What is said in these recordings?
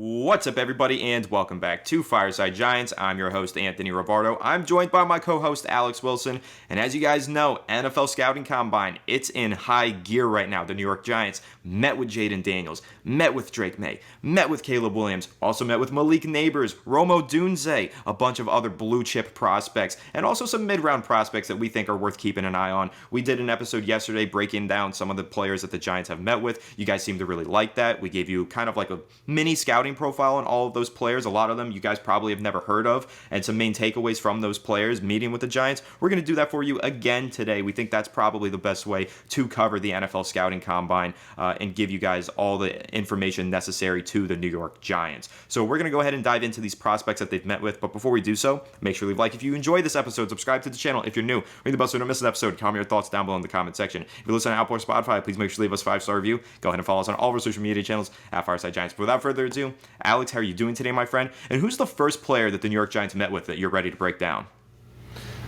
What's up, everybody, and welcome back to Fireside Giants. I'm your host, Anthony Robardo. I'm joined by my co-host, Alex Wilson. And as you guys know, NFL Scouting Combine, it's in high gear right now. The New York Giants met with Jaden Daniels, met with Drake May, met with Caleb Williams, also met with Malik Neighbors, Romo Dunze, a bunch of other blue-chip prospects, and also some mid-round prospects that we think are worth keeping an eye on. We did an episode yesterday breaking down some of the players that the Giants have met with. You guys seem to really like that. We gave you kind of like a mini scouting profile on all of those players. A lot of them you guys probably have never heard of, and some main takeaways from those players meeting with the Giants. We're going to do that for you again today. We think that's probably the best way to cover the NFL Scouting Combine and give you guys all the information necessary to the New York Giants. So we're going to go ahead and dive into these prospects that they've met with, but before we do so, make sure to leave a like if you enjoyed this episode, subscribe to the channel if you're new, ring the bell so you don't miss an episode, comment your thoughts down below in the comment section. If you listen to Apple or Spotify, please make sure to leave us a 5-star review. Go ahead and follow us on all of our social media channels at Fireside Giants. But without further ado, Alex, how are you doing today, my friend? And who's the first player that the New York Giants met with that you're ready to break down?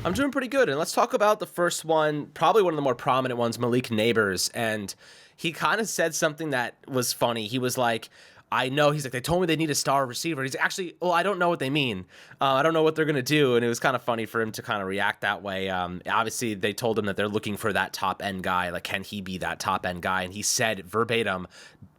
I'm doing pretty good, and let's talk about the first one, probably one of the more prominent ones, Malik Neighbors, and he kind of said something that was funny. He was like, he's like, they told me they need a star receiver. He's actually, well, I don't know what they mean. I don't know what they're going to do, and it was kind of funny for him to kind of react that way. Obviously, they told him that they're looking for that top-end guy. Like, can he be that top-end guy? And he said verbatim,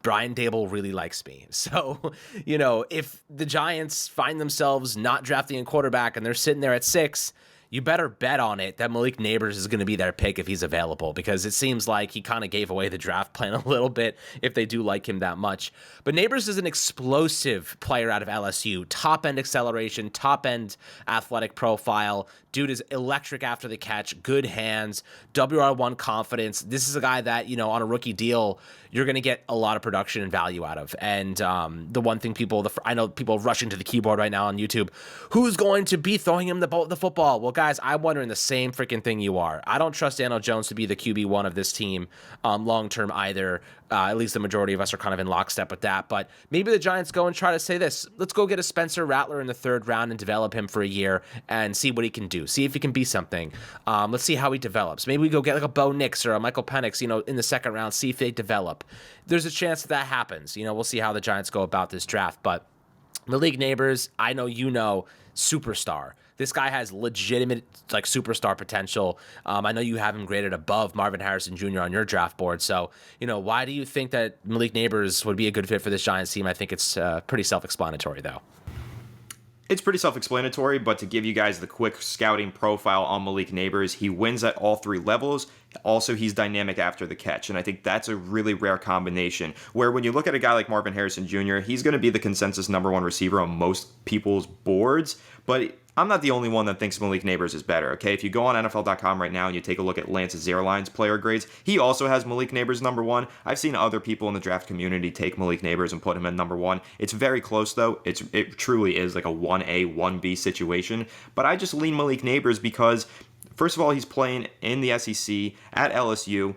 Brian Daboll really likes me. So, if the Giants find themselves not drafting a quarterback and they're sitting there at 6, you better bet on it that Malik Neighbors is going to be their pick if he's available, because it seems like he kind of gave away the draft plan a little bit if they do like him that much. But Neighbors is an explosive player out of LSU. Top-end acceleration, top-end athletic profile. Dude is electric after the catch, good hands, WR1 confidence. This is a guy that, on a rookie deal, you're going to get a lot of production and value out of. And the one thing I know people rushing to the keyboard right now on YouTube, who's going to be throwing him the football? Well, guys, I'm wondering the same freaking thing you are. I don't trust Daniel Jones to be the QB1 of this team long-term either. At least the majority of us are kind of in lockstep with that. But maybe the Giants go and try to say this. Let's go get a Spencer Rattler in the 3rd round and develop him for a year and see what he can do. See if he can be something. Let's see how he develops. Maybe we go get like a Bo Nix or a Michael Penix, in the 2nd round, see if they develop. There's a chance that happens. We'll see how the Giants go about this draft. But Malik Neighbors, I know superstar. This guy has legitimate superstar potential. I know you have him graded above Marvin Harrison Jr. on your draft board. So, why do you think that Malik Neighbors would be a good fit for this Giants team? I think it's pretty self-explanatory, though. It's pretty self-explanatory, but to give you guys the quick scouting profile on Malik Neighbors, he wins at all 3 levels. Also, he's dynamic after the catch, and I think that's a really rare combination, where when you look at a guy like Marvin Harrison Jr., he's going to be the consensus number 1 receiver on most people's boards, but I'm not the only one that thinks Malik Neighbors is better, okay? If you go on NFL.com right now and you take a look at Lance's Airlines player grades, he also has Malik Neighbors number 1. I've seen other people in the draft community take Malik Neighbors and put him in number 1. It's very close, though. It truly is like a 1A, 1B situation, but I just lean Malik Neighbors because, first of all, he's playing in the SEC at LSU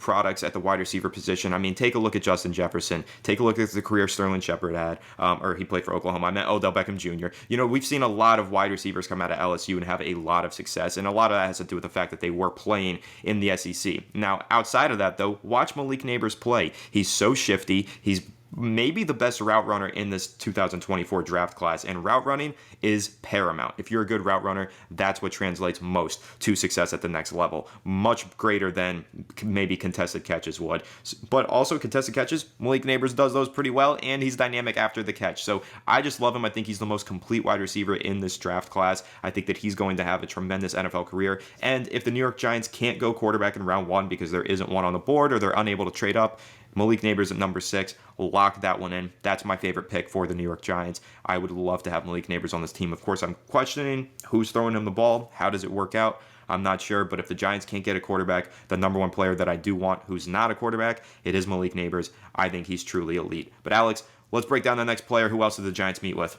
products at the wide receiver position. I mean, take a look at Justin Jefferson. Take a look at the career Sterling Shepard had, or he played for Oklahoma. I meant Odell Beckham Jr. We've seen a lot of wide receivers come out of LSU and have a lot of success, and a lot of that has to do with the fact that they were playing in the SEC. Now, outside of that, though, watch Malik Neighbors play. He's so shifty. He's maybe the best route runner in this 2024 draft class, and route running is paramount. If you're a good route runner, that's what translates most to success at the next level, much greater than maybe contested catches would. But also contested catches, Malik Neighbors does those pretty well, and he's dynamic after the catch. So I just love him. I think he's the most complete wide receiver in this draft class. I think that he's going to have a tremendous NFL career, and if the New York Giants can't go quarterback in round 1 because there isn't one on the board or they're unable to trade up, Malik Neighbors at number 6, lock that one in. That's my favorite pick for the New York Giants. I would love to have Malik Neighbors on this team. Of course, I'm questioning who's throwing him the ball. How does it work out? I'm not sure, but if the Giants can't get a quarterback, the number 1 player that I do want who's not a quarterback, it is Malik Neighbors. I think he's truly elite. But Alex, let's break down the next player. Who else did the Giants meet with?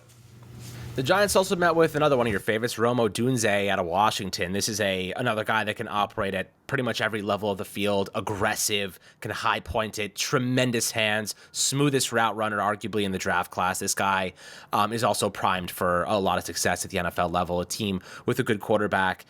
The Giants also met with another one of your favorites, Romo Dunze out of Washington. This is another guy that can operate at pretty much every level of the field, aggressive, can high point it, tremendous hands, smoothest route runner, arguably in the draft class. This guy is also primed for a lot of success at the NFL level. A team with a good quarterback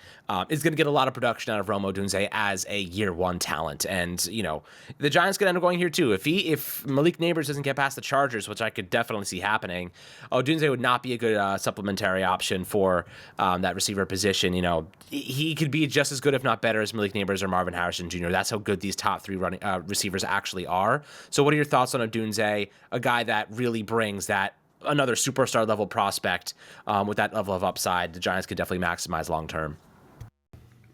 is going to get a lot of production out of Rome Odunze as a year one talent. And, you know, the Giants could end up going here too. If Malik Neighbors doesn't get past the Chargers, which I could definitely see happening, Odunze would not be a good supplementary option for that receiver position. You know, he could be just as good, if not better, as Malik Neighbors or Marvin Harrison Jr. That's how good these top three running receivers actually are. So what are your thoughts on Odunze, a guy that really brings that another superstar level prospect with that level of upside? The Giants could definitely maximize long term.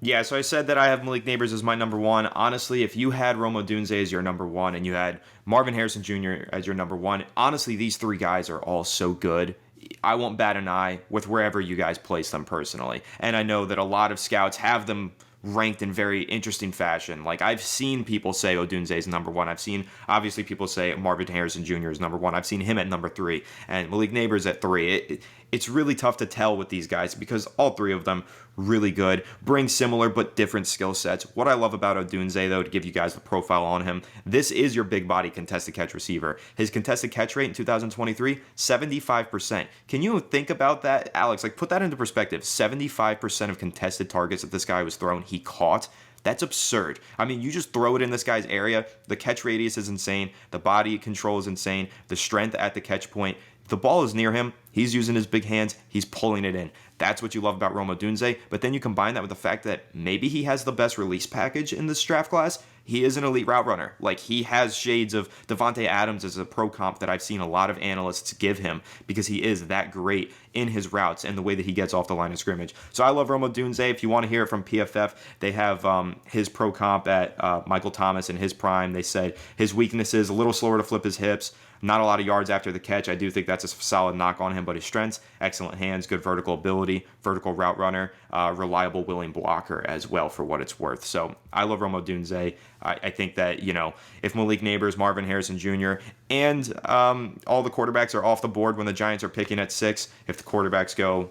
Yeah, so I said that I have Malik Neighbors as my number one. Honestly, if you had Rome Odunze as your number one and you had Marvin Harrison Jr. as your number one, honestly, these three guys are all so good. I won't bat an eye with wherever you guys place them personally. And I know that a lot of scouts have them ranked in very interesting fashion. Like, I've seen people say Odunze is number one. I've seen, obviously, people say Marvin Harrison Jr. is number one. I've seen him at number three and Malik Neighbors at three. It's really tough to tell with these guys because all three of them really good, bring similar but different skill sets. What I love about Odunze, though, to give you guys the profile on him, this is your big body contested catch receiver. His contested catch rate in 2023, 75%. Can you think about that, Alex? Like, put that into perspective. 75% of contested targets that this guy was thrown, he caught. That's absurd. I mean, you just throw it in this guy's area. The catch radius is insane. The body control is insane. The strength at the catch point. The ball is near him. He's using his big hands. He's pulling it in. That's what you love about Rome Odunze. But then you combine that with the fact that maybe he has the best release package in this draft class. He is an elite route runner. Like, he has shades of Devontae Adams as a pro comp that I've seen a lot of analysts give him because he is that great in his routes and the way that he gets off the line of scrimmage. So I love Rome Odunze. If you want to hear it from PFF, they have his pro comp at Michael Thomas in his prime. They said his weaknesses, a little slower to flip his hips, not a lot of yards after the catch. I do think that's a solid knock on him, but his strengths, excellent hands, good vertical ability, vertical route runner, reliable, willing blocker as well for what it's worth. So I love Rome Odunze. I think that, you know, if Malik Neighbors, Marvin Harrison Jr., and all the quarterbacks are off the board when the Giants are picking at 6, if the quarterbacks go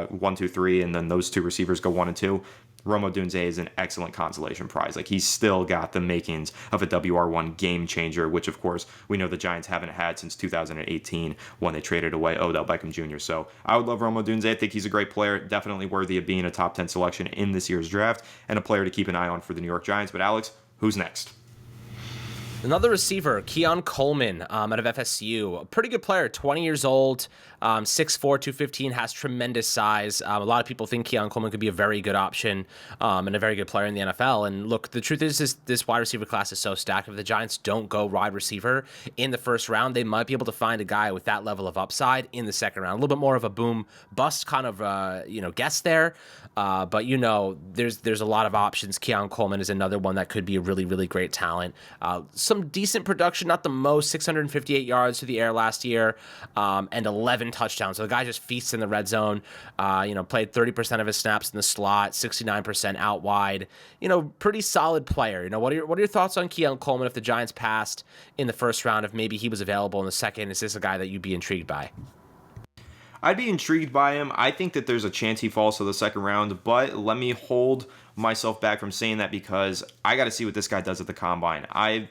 1, 2, 3, and then those two receivers go 1 and 2, Rome Odunze is an excellent consolation prize. Like, he's still got the makings of a WR1 game changer, which, of course, we know the Giants haven't had since 2018 when they traded away Odell Beckham Jr. So I would love Rome Odunze. I think he's a great player, definitely worthy of being a top 10 selection in this year's draft, and a player to keep an eye on for the New York Giants. But Alex, who's next? Another receiver, Keon Coleman out of FSU. A pretty good player, 20 years old, 6'4", 215, has tremendous size. A lot of people think Keon Coleman could be a very good option and a very good player in the NFL. And look, the truth is this wide receiver class is so stacked. If the Giants don't go wide receiver in the first round, they might be able to find a guy with that level of upside in the second round. A little bit more of a boom bust kind of guess there. But there's a lot of options. Keon Coleman is another one that could be a really, really great talent. Some decent production, not the most, 658 yards to the air last year, and 11 touchdowns. So the guy just feasts in the red zone. Played 30% of his snaps in the slot, 69% out wide. Pretty solid player. What are your thoughts on Keon Coleman if the Giants passed in the first round? If maybe he was available in the second, is this a guy that you'd be intrigued by? I'd be intrigued by him. I think that there's a chance he falls to the second round, but let me hold myself back from saying that because I got to see what this guy does at the combine.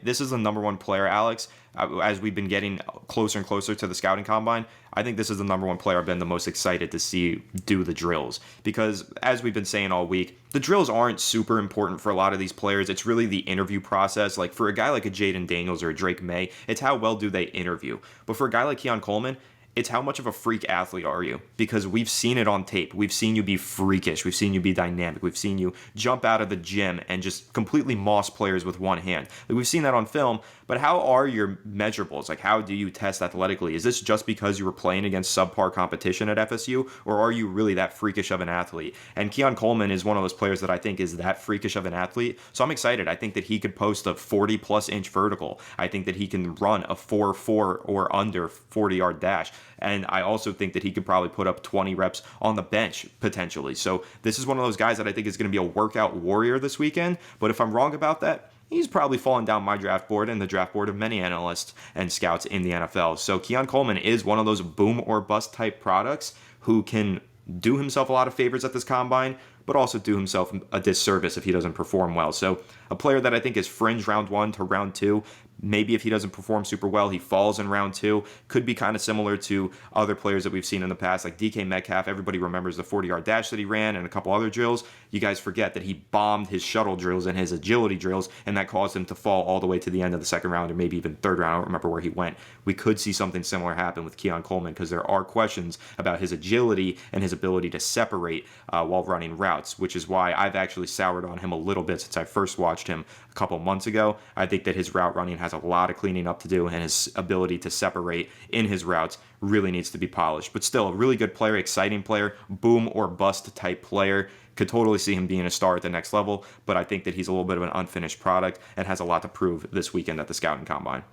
This is the number one player, Alex. As we've been getting closer and closer to the scouting combine, I think this is the number one player I've been the most excited to see do the drills. Because as we've been saying all week, the drills aren't super important for a lot of these players. It's really the interview process. Like, for a guy like a Jaden Daniels or a Drake May, it's how well do they interview. But for a guy like Keon Coleman, it's how much of a freak athlete are you? Because we've seen it on tape. We've seen you be freakish. We've seen you be dynamic. We've seen you jump out of the gym and just completely moss players with one hand. We've seen that on film, but how are your measurables? Like, how do you test athletically? Is this just because you were playing against subpar competition at FSU, or are you really that freakish of an athlete? And Keon Coleman is one of those players that I think is that freakish of an athlete, so I'm excited. I think that he could post a 40-plus inch vertical. I think that he can run a 4.4 or under 40-yard dash. And I also think that he could probably put up 20 reps on the bench, potentially. So this is one of those guys that I think is going to be a workout warrior this weekend. But if I'm wrong about that, he's probably fallen down my draft board and the draft board of many analysts and scouts in the NFL. So Keon Coleman is one of those boom or bust type products who can do himself a lot of favors at this combine, but also do himself a disservice if he doesn't perform well. So a player that I think is fringe round 1 to round 2. Maybe if he doesn't perform super well, he falls in round 2. Could be kind of similar to other players that we've seen in the past, like DK Metcalf. Everybody remembers the 40-yard dash that he ran and a couple other drills. You guys forget that he bombed his shuttle drills and his agility drills, and that caused him to fall all the way to the end of the second round or maybe even third round. I don't remember where he went. We could see something similar happen with Keon Coleman because there are questions about his agility and his ability to separate while running routes, which is why I've actually soured on him a little bit since I first watched him a couple months ago. I think that his route running has a lot of cleaning up to do, and his ability to separate in his routes really needs to be polished. But still, a really good player, exciting player, boom or bust type player. Could totally see him being a star at the next level, but I think that he's a little bit of an unfinished product and has a lot to prove this weekend at the Scouting Combine.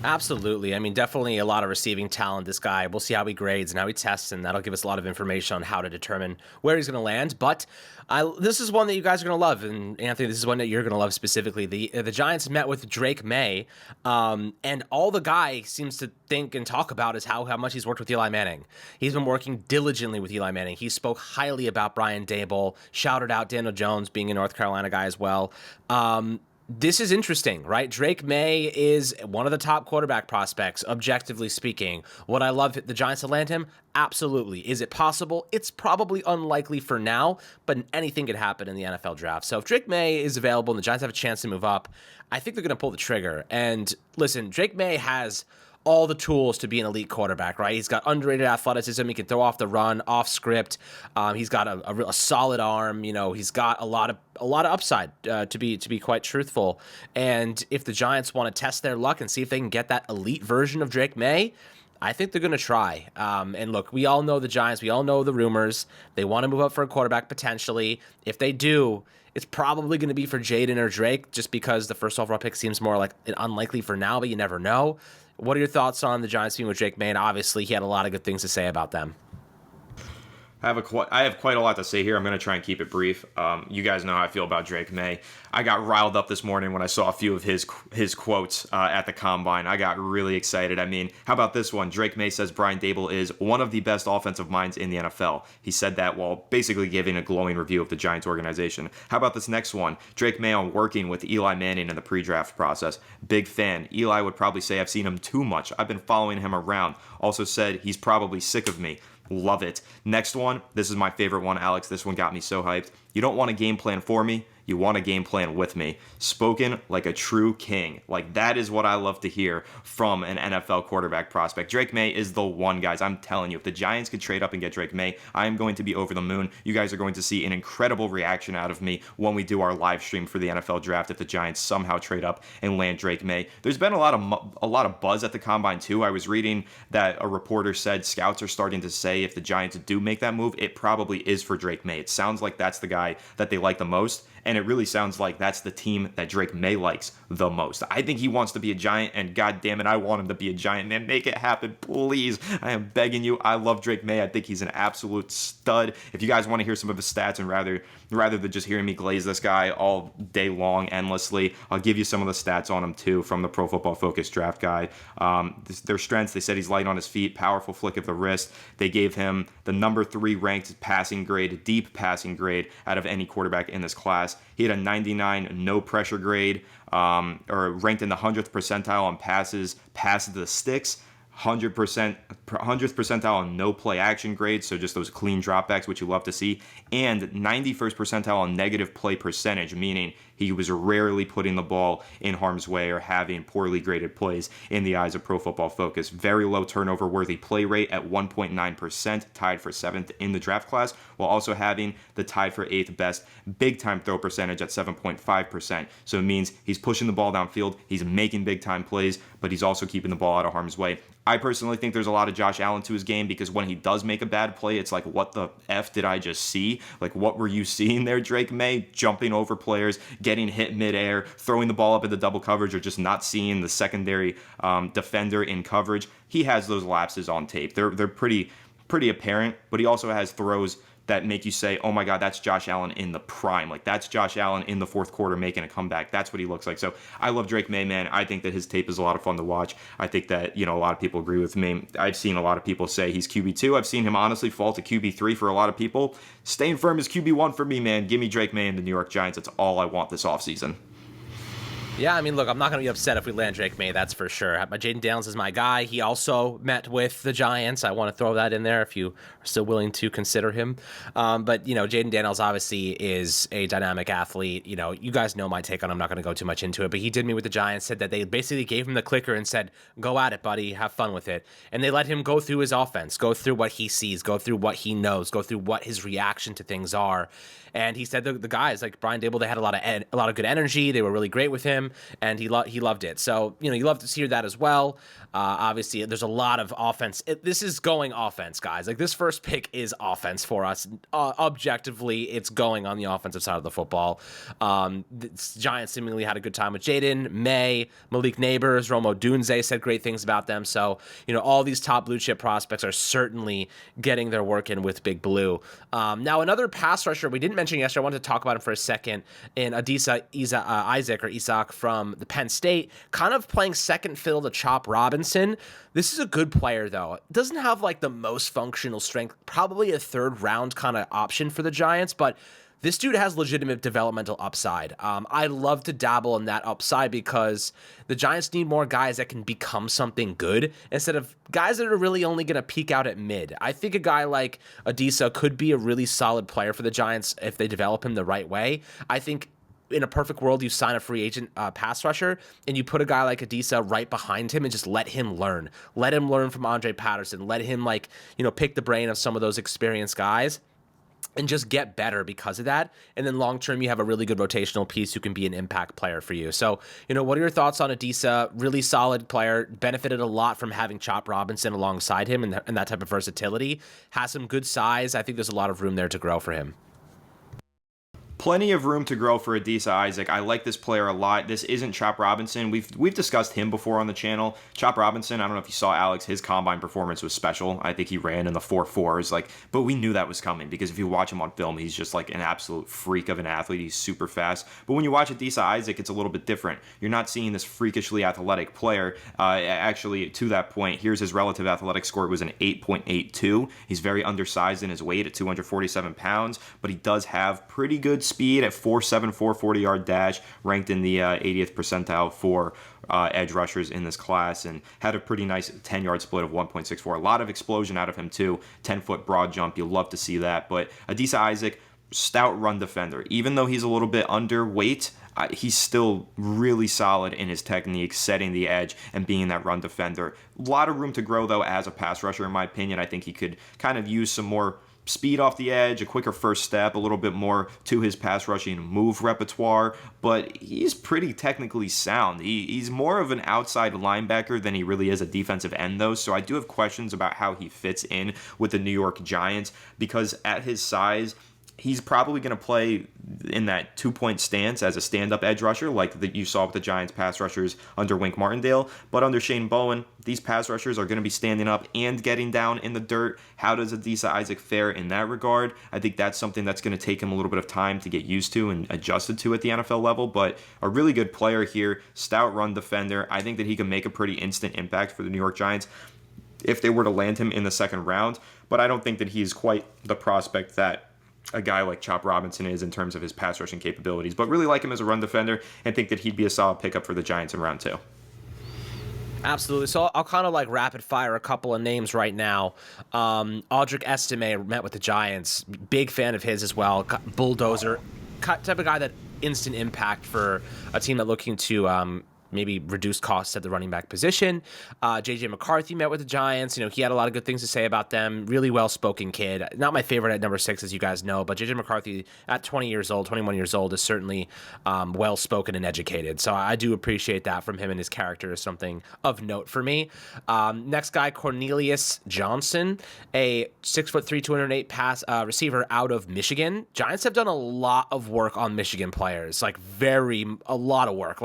Absolutely. I mean, definitely a lot of receiving talent, this guy. We'll see how he grades and how he tests, and that'll give us a lot of information on how to determine where he's going to land. But this is one that you guys are going to love, and Anthony, this is one that you're going to love specifically. The Giants met with Drake May, and all the guy seems to think and talk about is how much he's worked with Eli Manning. He's been working diligently with Eli Manning. He spoke highly about Brian Dable, shouted out Daniel Jones being a North Carolina guy as well. This is interesting, right? Drake May is one of the top quarterback prospects, objectively speaking. Would I love the Giants to land him? Absolutely. Is it possible? It's probably unlikely for now, but anything could happen in the NFL draft. So if Drake May is available and the Giants have a chance to move up, I think they're going to pull the trigger. And listen, Drake May has all the tools to be an elite quarterback, right? He's got underrated athleticism. He can throw off the run, off script. He's got a solid arm. You know, he's got a lot of upside. To be quite truthful. And if the Giants want to test their luck and see if they can get that elite version of Drake May, I think they're going to try. And look, we all know the Giants. We all know the rumors. They want to move up for a quarterback potentially. If they do, it's probably going to be for Jaden or Drake, just because the first overall pick seems more like unlikely for now, but you never know. What are your thoughts on the Giants being with Drake May? And obviously, he had a lot of good things to say about them. I have quite a lot to say here. I'm going to try and keep it brief. You guys know how I feel about Drake May. I got riled up this morning when I saw a few of his quotes at the Combine. I got really excited. I mean, how about this one? Drake May says Brian Dable is one of the best offensive minds in the NFL. He said that while basically giving a glowing review of the Giants organization. How about this next one? Drake May on working with Eli Manning in the pre-draft process. Big fan. Eli would probably say I've seen him too much. I've been following him around. Also said he's probably sick of me. Love it. Next one. This is my favorite one, Alex. This one got me so hyped. You don't want a game plan for me. You want a game plan with me. Spoken like a true king. Like, that is what I love to hear from an NFL quarterback prospect. Drake May is the one, guys. I'm telling you, if the Giants could trade up and get Drake May, I am going to be over the moon. You guys are going to see an incredible reaction out of me when we do our live stream for the NFL draft if the Giants somehow trade up and land Drake May. There's been a lot of buzz at the Combine, too. I was reading that a reporter said scouts are starting to say if the Giants do make that move, it probably is for Drake May. It sounds like that's the guy that they like the most. And it really sounds like that's the team that Drake May likes the most. I think he wants to be a Giant, and God damn it, I want him to be a Giant, man. Make it happen, please. I am begging you. I love Drake May. I think he's an absolute stud. If you guys want to hear some of his stats, and rather than just hearing me glaze this guy all day long endlessly, I'll give you some of the stats on him too from the Pro Football Focus draft guide. Their strengths, they said he's light on his feet, powerful flick of the wrist. They gave him the number 3 ranked passing grade, deep passing grade out of any quarterback in this class. He had a 99 no pressure grade, or ranked in the 100th percentile on passes to the sticks. 100th percentile on no play action grades, so just those clean dropbacks, which you love to see, and 91st percentile on negative play percentage, meaning he was rarely putting the ball in harm's way or having poorly graded plays in the eyes of Pro Football Focus. Very low turnover worthy play rate at 1.9%, tied for 7th in the draft class, while also having the tied for 8th best big time throw percentage at 7.5%. So it means he's pushing the ball downfield, he's making big time plays, but he's also keeping the ball out of harm's way. I personally think there's a lot of Josh Allen to his game, because when he does make a bad play, it's like, what the F did I just see? Like, what were you seeing there, Drake May? Jumping over players, getting hit midair, throwing the ball up into double coverage, or just not seeing the secondary defender in coverage. He has those lapses on tape. They're pretty apparent, but he also has throws that make you say, oh my God, that's Josh Allen in the prime. Like, that's Josh Allen in the fourth quarter making a comeback. That's what he looks like. So I love Drake May, man. I think that his tape is a lot of fun to watch. I think that, a lot of people agree with me. I've seen a lot of people say he's QB2. I've seen him honestly fall to QB3 for a lot of people. Staying firm is QB1 for me, man. Give me Drake May and the New York Giants. That's all I want this offseason. Yeah, I mean, look, I'm not going to be upset if we land Drake May, that's for sure. Jaden Daniels is my guy. He also met with the Giants. I want to throw that in there if you are still willing to consider him. But, Jaden Daniels obviously is a dynamic athlete. You guys know my take on him. I'm not going to go too much into it, but he did meet with the Giants, said that they basically gave him the clicker and said, go at it, buddy, have fun with it. And they let him go through his offense, go through what he sees, go through what he knows, go through what his reaction to things are. And he said the guys like Brian Dable, they had a lot of good energy. They were really great with him, and he loved it. So you love to hear that as well. Obviously, there's a lot of offense. This is going offense, guys. Like this first pick is offense for us. Objectively, it's going on the offensive side of the football. The Giants seemingly had a good time with Jaden, May, Malik Neighbors, Romo Dunze said great things about them. So all these top blue chip prospects are certainly getting their work in with Big Blue. Now another pass rusher we didn't mention yesterday, I wanted to talk about him for a second, in Isaac from the Penn State, kind of playing second fiddle to Chop Robinson. This is a good player, though. Doesn't have like the most functional strength, probably a third round kind of option for the Giants, but this dude has legitimate developmental upside. I love to dabble in that upside because the Giants need more guys that can become something good instead of guys that are really only going to peak out at mid. I think a guy like Adisa could be a really solid player for the Giants if they develop him the right way. I think in a perfect world, you sign a free agent pass rusher and you put a guy like Adisa right behind him and just let him learn. Let him learn from Andre Patterson. Let him pick the brain of some of those experienced guys and just get better because of that. And then long term, you have a really good rotational piece who can be an impact player for you. So, what are your thoughts on Adisa? Really solid player, benefited a lot from having Chop Robinson alongside him and that type of versatility. Has some good size. I think there's a lot of room there to grow for him. Plenty of room to grow for Adisa Isaac. I like this player a lot. This isn't Chop Robinson. We've discussed him before on the channel. Chop Robinson, I don't know if you saw Alex, his combine performance was special. I think he ran in the 4.4s, but we knew that was coming because if you watch him on film, he's just like an absolute freak of an athlete. He's super fast. But when you watch Adisa Isaac, it's a little bit different. You're not seeing this freakishly athletic player. Actually, to that point, here's his relative athletic score. It was an 8.82. He's very undersized in his weight at 247 pounds, but he does have pretty good speed at 4.7, 40-yard dash, ranked in the 80th percentile for edge rushers in this class, and had a pretty nice 10-yard split of 1.64. A lot of explosion out of him too. 10-foot broad jump. You'll love to see that. But Adisa Isaac, stout run defender. Even though he's a little bit underweight, he's still really solid in his technique, setting the edge and being that run defender. A lot of room to grow, though, as a pass rusher, in my opinion. I think he could kind of use some more speed off the edge, a quicker first step, a little bit more to his pass rushing move repertoire, but he's pretty technically sound. He's more of an outside linebacker than he really is a defensive end, though, so I do have questions about how he fits in with the New York Giants, because at his size, he's probably going to play in that 2-point stance as a stand-up edge rusher like that you saw with the Giants pass rushers under Wink Martindale. But under Shane Bowen, these pass rushers are going to be standing up and getting down in the dirt. How does Adisa Isaac fare in that regard? I think that's something that's going to take him a little bit of time to get used to and adjusted to at the NFL level. But a really good player here, stout run defender. I think that he can make a pretty instant impact for the New York Giants if they were to land him in the second round. But I don't think that he's quite the prospect that a guy like Chop Robinson is in terms of his pass rushing capabilities, but really like him as a run defender and think that he'd be a solid pickup for the Giants in round 2. Absolutely. So I'll kind of like rapid fire a couple of names right now. Audric Estime met with the Giants. Big fan of his as well. Bulldozer, type of guy that instant impact for a team that looking to maybe reduce costs at the running back position. J.J. McCarthy met with the Giants. He had a lot of good things to say about them. Really well-spoken kid. Not my favorite at number 6, as you guys know, but J.J. McCarthy at 21 years old, is certainly well-spoken and educated. So I do appreciate that from him, and his character is something of note for me. Next guy, Cornelius Johnson, a 6'3", 208 pass receiver out of Michigan. Giants have done a lot of work on Michigan players, a lot of work.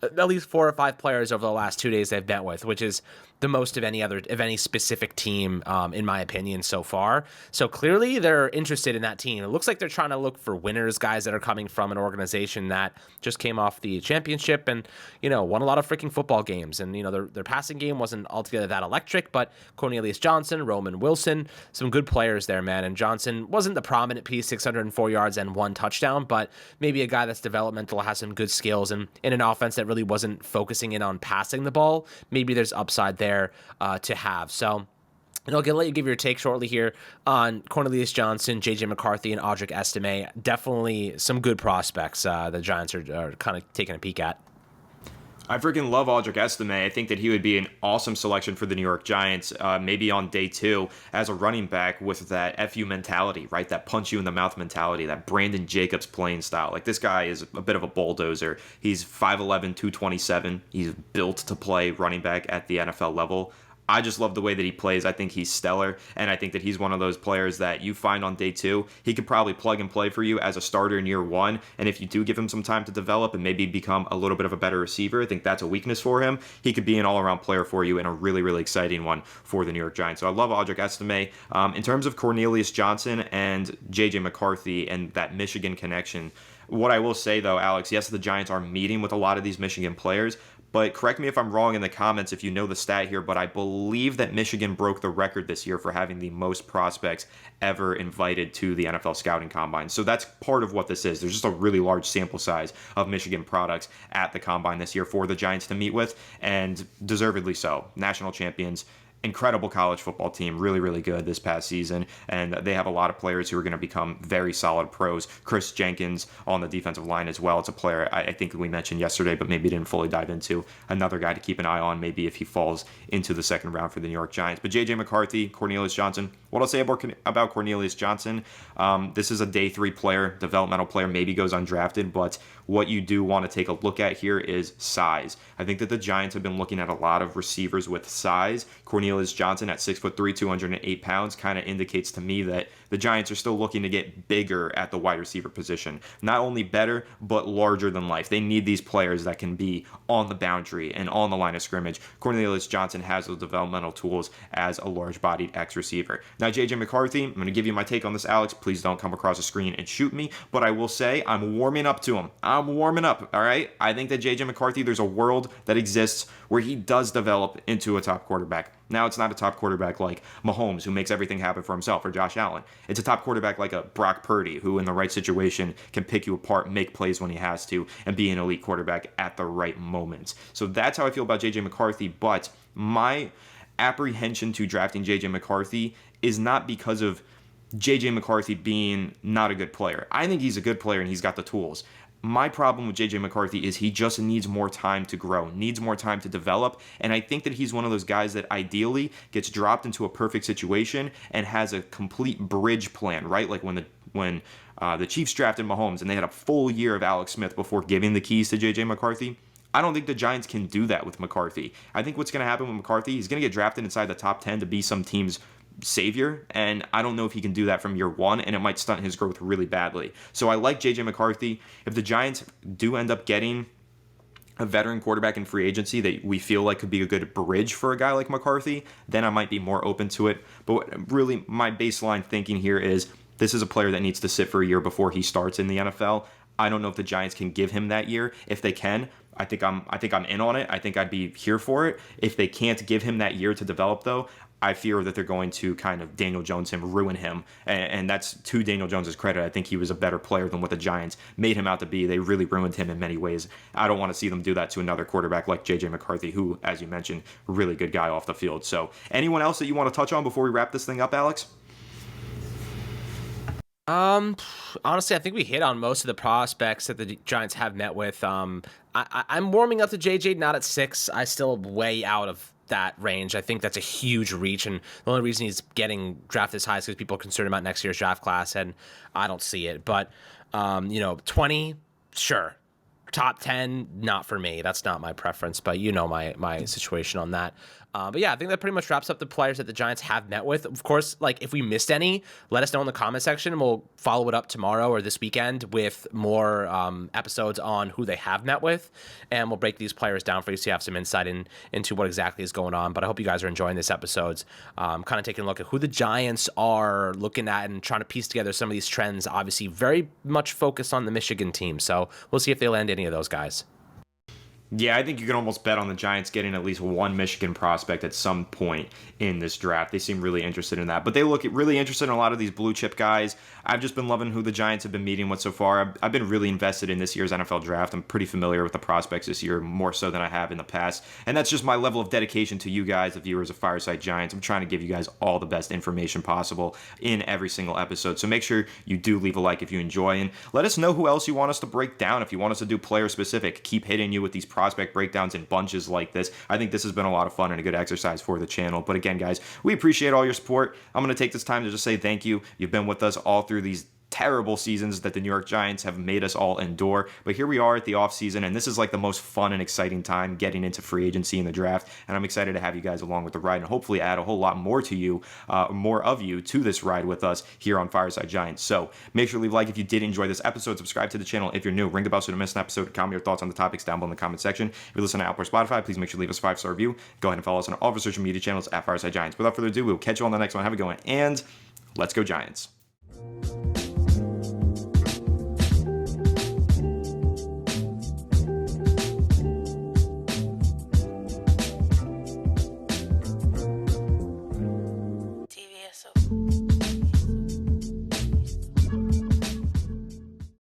At least 4 or 5 players over the last 2 days they've met with, which is the most of any specific team, in my opinion, so far. So clearly they're interested in that team. It looks like they're trying to look for winners, guys that are coming from an organization that just came off the championship and, won a lot of freaking football games. And, their passing game wasn't altogether that electric, but Cornelius Johnson, Roman Wilson, some good players there, man. And Johnson wasn't the prominent piece, 604 yards and 1 touchdown, but maybe a guy that's developmental, has some good skills, and in an offense that really wasn't focusing in on passing the ball, maybe there's upside there to have. So, I'll let you give your take shortly here on Cornelius Johnson, J.J. McCarthy, and Audric Estime. Definitely some good prospects the Giants are kind of taking a peek at. I freaking love Audric Estime. I think that he would be an awesome selection for the New York Giants, maybe on day 2 as a running back with that FU mentality, right? That punch you in the mouth mentality, that Brandon Jacobs playing style. Like, this guy is a bit of a bulldozer. He's 5'11", 227. He's built to play running back at the NFL level. I just love the way that he plays. I think he's stellar, and I think that he's one of those players that you find on day 2. He could probably plug and play for you as a starter in year 1, and if you do give him some time to develop and maybe become a little bit of a better receiver, I think that's a weakness for him. He could be an all-around player for you and a really, really exciting one for the New York Giants. So I love Audric Estime. In terms of Cornelius Johnson and J.J. McCarthy and that Michigan connection, what I will say, though, Alex, yes, the Giants are meeting with a lot of these Michigan players, but correct me if I'm wrong in the comments if you know the stat here, but I believe that Michigan broke the record this year for having the most prospects ever invited to the NFL Scouting Combine. So that's part of what this is. There's just a really large sample size of Michigan products at the Combine this year for the Giants to meet with, and deservedly so. National champions. Incredible college football team, really, really good this past season, and they have a lot of players who are going to become very solid pros. Chris Jenkins on the defensive line as well. It's a player I think we mentioned yesterday, but maybe didn't fully dive into. Another guy to keep an eye on, maybe if he falls into the second round for the New York Giants. But J.J. McCarthy, Cornelius Johnson. What I'll say about Cornelius Johnson, this is a day 3 player, developmental player, maybe goes undrafted, but what you do want to take a look at here is size. I think that the Giants have been looking at a lot of receivers with size. Cornelius Johnson at 6'3", 208 pounds kind of indicates to me that the Giants are still looking to get bigger at the wide receiver position. Not only better, but larger than life. They need these players that can be on the boundary and on the line of scrimmage. Cornelius Johnson has those developmental tools as a large-bodied X receiver. Now, J.J. McCarthy, I'm going to give you my take on this, Alex. Please don't come across the screen and shoot me, but I will say I'm warming up to him. I'm warming up, all right? I think that J.J. McCarthy, there's a world that exists where he does develop into a top quarterback. Now, it's not a top quarterback like Mahomes, who makes everything happen for himself, or Josh Allen. It's a top quarterback like a Brock Purdy, who in the right situation can pick you apart, make plays when he has to, and be an elite quarterback at the right moments. So that's how I feel about J.J. McCarthy, but my apprehension to drafting J.J. McCarthy is not because of J.J. McCarthy being not a good player. I think he's a good player and he's got the tools. My problem with J.J. McCarthy is he just needs more time to grow, needs more time to develop, and I think that he's one of those guys that ideally gets dropped into a perfect situation and has a complete bridge plan, right? Like when the Chiefs drafted Mahomes and they had a full year of Alex Smith before giving the keys to J.J. McCarthy. I don't think the Giants can do that with McCarthy. I think what's going to happen with McCarthy, he's going to get drafted inside the top 10 to be some team's savior, and I don't know if he can do that from year 1, and it might stunt his growth really badly. So I like J.J. McCarthy. If the Giants do end up getting a veteran quarterback in free agency that we feel like could be a good bridge for a guy like McCarthy, then I might be more open to it. But really, my baseline thinking here is this is a player that needs to sit for a year before he starts in the NFL. I don't know if the Giants can give him that year. If they can, I think I'm in on it. I think I'd be here for it. If they can't give him that year to develop, though, I fear that they're going to kind of Daniel Jones him, ruin him. And that's to Daniel Jones' credit. I think he was a better player than what the Giants made him out to be. They really ruined him in many ways. I don't want to see them do that to another quarterback like J.J. McCarthy, who, as you mentioned, really good guy off the field. So anyone else that you want to touch on before we wrap this thing up, Alex? Honestly, I think we hit on most of the prospects that the Giants have met with. I'm warming up to JJ, not at 6. I still way out of that range. I think that's a huge reach, and the only reason he's getting drafted as high is because people are concerned about next year's draft class, and I don't see it. But 20, sure. top 10, not for me. That's not my preference, but you know my situation on that. But yeah, I think that pretty much wraps up the players that the Giants have met with. Of course, like if we missed any, let us know in the comment section, and we'll follow it up tomorrow or this weekend with more episodes on who they have met with, and we'll break these players down for you so you have some insight into what exactly is going on. But I hope you guys are enjoying this episodes, kind of taking a look at who the Giants are looking at and trying to piece together some of these trends. Obviously, very much focused on the Michigan team, so we'll see if they land any of those guys. Yeah, I think you can almost bet on the Giants getting at least one Michigan prospect at some point in this draft. They seem really interested in that. But they look really interested in a lot of these blue chip guys. I've just been loving who the Giants have been meeting with so far. I've been really invested in this year's NFL draft. I'm pretty familiar with the prospects this year, more so than I have in the past. And that's just my level of dedication to you guys, the viewers of Fireside Giants. I'm trying to give you guys all the best information possible in every single episode. So make sure you do leave a like if you enjoy. And let us know who else you want us to break down. If you want us to do player specific, keep hitting you with these prospect breakdowns in bunches like this. I think this has been a lot of fun and a good exercise for the channel. But again, guys, we appreciate all your support. I'm going to take this time to just say thank you. You've been with us all through these terrible seasons that the New York Giants have made us all endure. But here we are at the offseason, and this is like the most fun and exciting time getting into free agency in the draft. And I'm excited to have you guys along with the ride and hopefully add a whole lot more to you, more of you to this ride with us here on Fireside Giants. So make sure to leave a like if you did enjoy this episode. Subscribe to the channel if you're new. Ring the bell so you don't miss an episode. Comment your thoughts on the topics down below in the comment section. If you listen to Apple or Spotify, please make sure to leave us a 5-star review. Go ahead and follow us on all of our social media channels at Fireside Giants. Without further ado, we'll catch you on the next one. Have a good one, and let's go Giants.